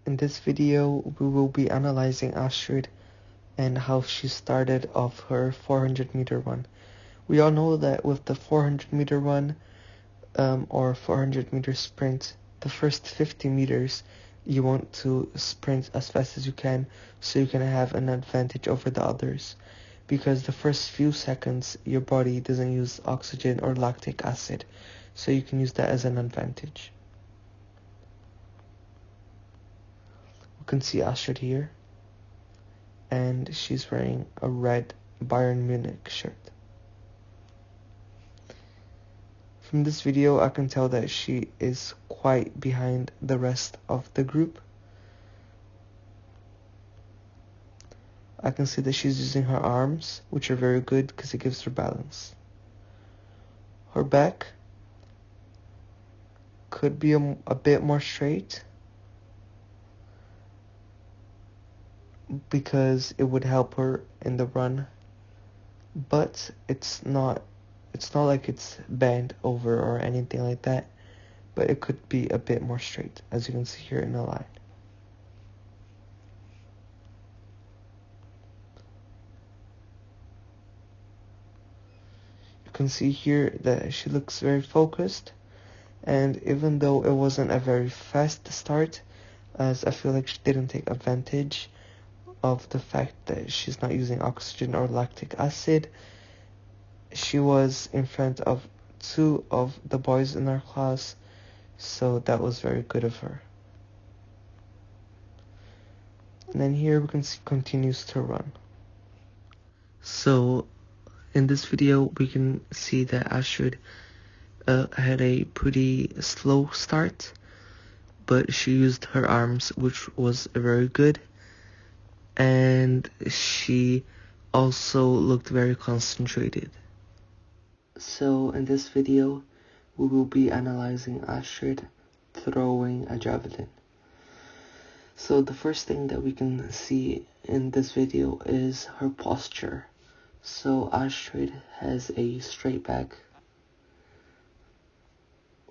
In this video, we will be analyzing Astrid and how she started off her 400-meter run. We all know that with the 400-meter run or 400-meter sprint, the first 50 meters you want to sprint as fast as you can so you can have an advantage over the others, because the first few seconds your body doesn't use oxygen or lactic acid, so you can use that as an advantage. You can see Astrid here, and she's wearing a red Bayern Munich shirt. From this video, I can tell that she is quite behind the rest of the group. I can see that she's using her arms, which are very good because it gives her balance. Her back could be a bit more straight, because it would help her in the run, but it's not like it's bent over or anything like that, but it could be a bit more straight, as you can see here in the line. You can see here that she looks very focused, and even though it wasn't a very fast start, as I feel like she didn't take advantage of the fact that she's not using oxygen or lactic acid, she was in front of 2 of the boys in our class, so that was very good of her. And then here we can see continues to run. So in this video we can see that Astrid had a pretty slow start, but she used her arms, which was very good, and she also looked very concentrated. So in this video, we will be analyzing Astrid throwing a javelin. So the first thing that we can see in this video is her posture. So Astrid has a straight back,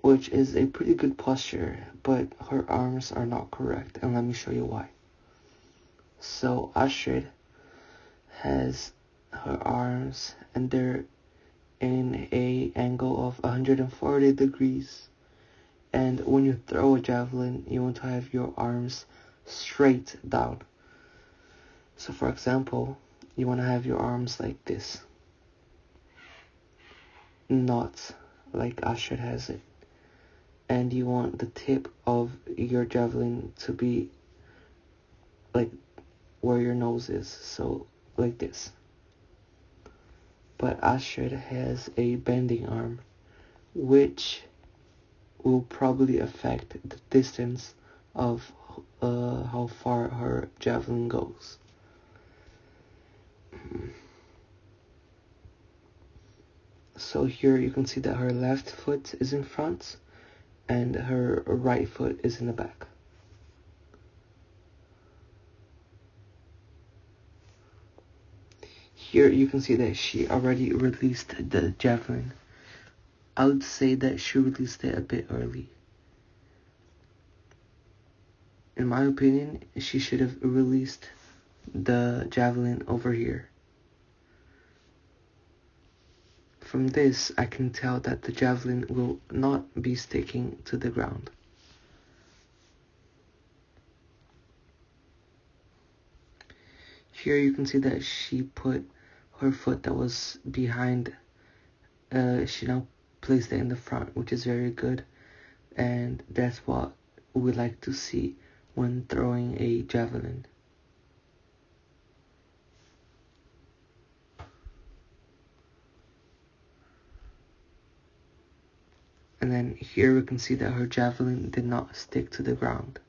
which is a pretty good posture, but her arms are not correct, and let me show you why. So Astrid has her arms, and they're in a angle of 140 degrees, and when you throw a javelin you want to have your arms straight down. So for example, you want to have your arms like this, not like Astrid has it, and you want the tip of your javelin to be like where your nose is, so like this. But Astrid has a bending arm, which will probably affect the distance of how far her javelin goes. So here you can see that her left foot is in front and her right foot is in the back. Here you can see that she already released the javelin. I would say that she released it a bit early. In my opinion, she should have released the javelin over here. From this, I can tell that the javelin will not be sticking to the ground. Here you can see that she put her foot that was behind, she now placed it in the front, which is very good, and that's what we like to see when throwing a javelin. And then here we can see that her javelin did not stick to the ground.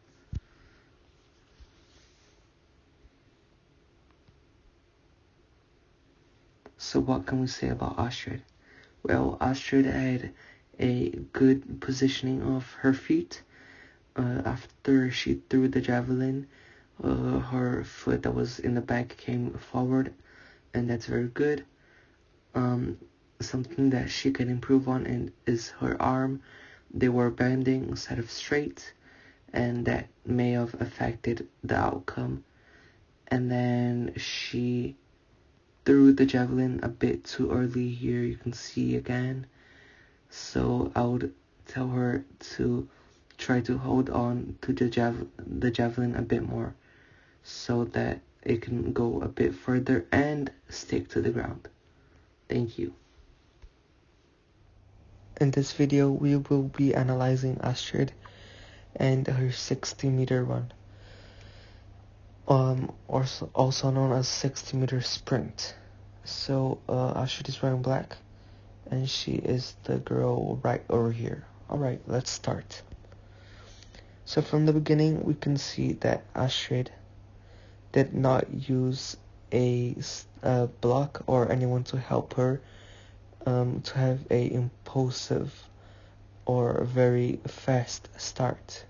So what can we say about Astrid? Well, Astrid had a good positioning of her feet. After she threw the javelin, her foot that was in the back came forward, and that's very good. Something that she can improve on is her arm. They were bending instead of straight, and that may have affected the outcome. And then she threw the javelin a bit too early here, you can see again. So I would tell her to try to hold on to the javelin a bit more so that it can go a bit further and stick to the ground. Thank you. In this video, we will be analyzing Astrid and her 60-meter run, also known as 60-meter sprint. So Astrid is wearing black, and she is the girl right over here. Alright, let's start. So from the beginning, we can see that Astrid did not use a block or anyone to help her to have a impulsive or very fast start.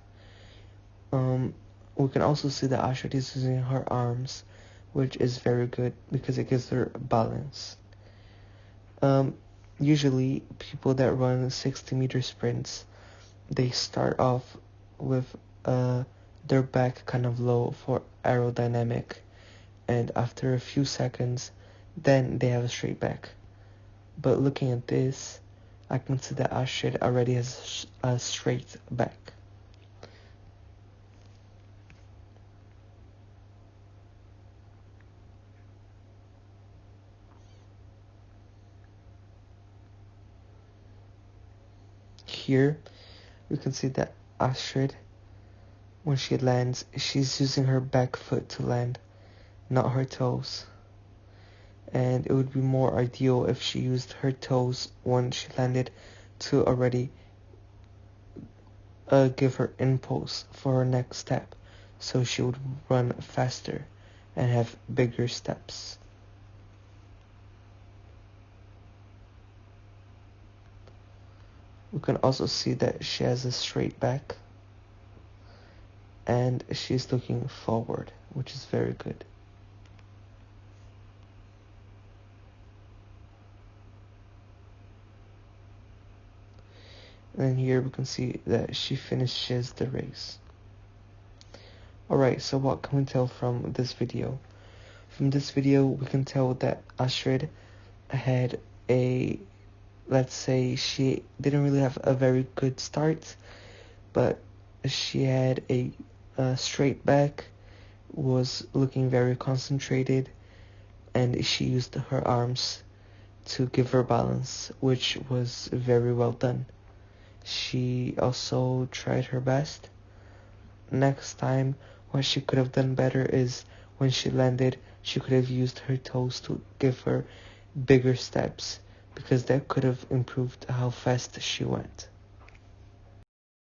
We can also see that Astrid is using her arms, which is very good because it gives her balance. Usually people that run 60-meter sprints, they start off with their back kind of low for aerodynamic, and after a few seconds then they have a straight back. But looking at this, I can see that Astrid already has a straight back. Here we can see that Astrid, when she lands, she's using her back foot to land, not her toes. And it would be more ideal if she used her toes when she landed to already give her impulse for her next step, so she would run faster and have bigger steps. We can also see that she has a straight back and she's looking forward, which is very good. And then here we can see that she finishes the race. Alright, so what can we tell from this video? From this video we can tell that Astrid had let's say she didn't really have a very good start, but she had a straight back, was looking very concentrated, and she used her arms to give her balance, which was very well done. She also tried her best. Next time, what she could have done better is when she landed, she could have used her toes to give her bigger steps, because that could have improved how fast she went.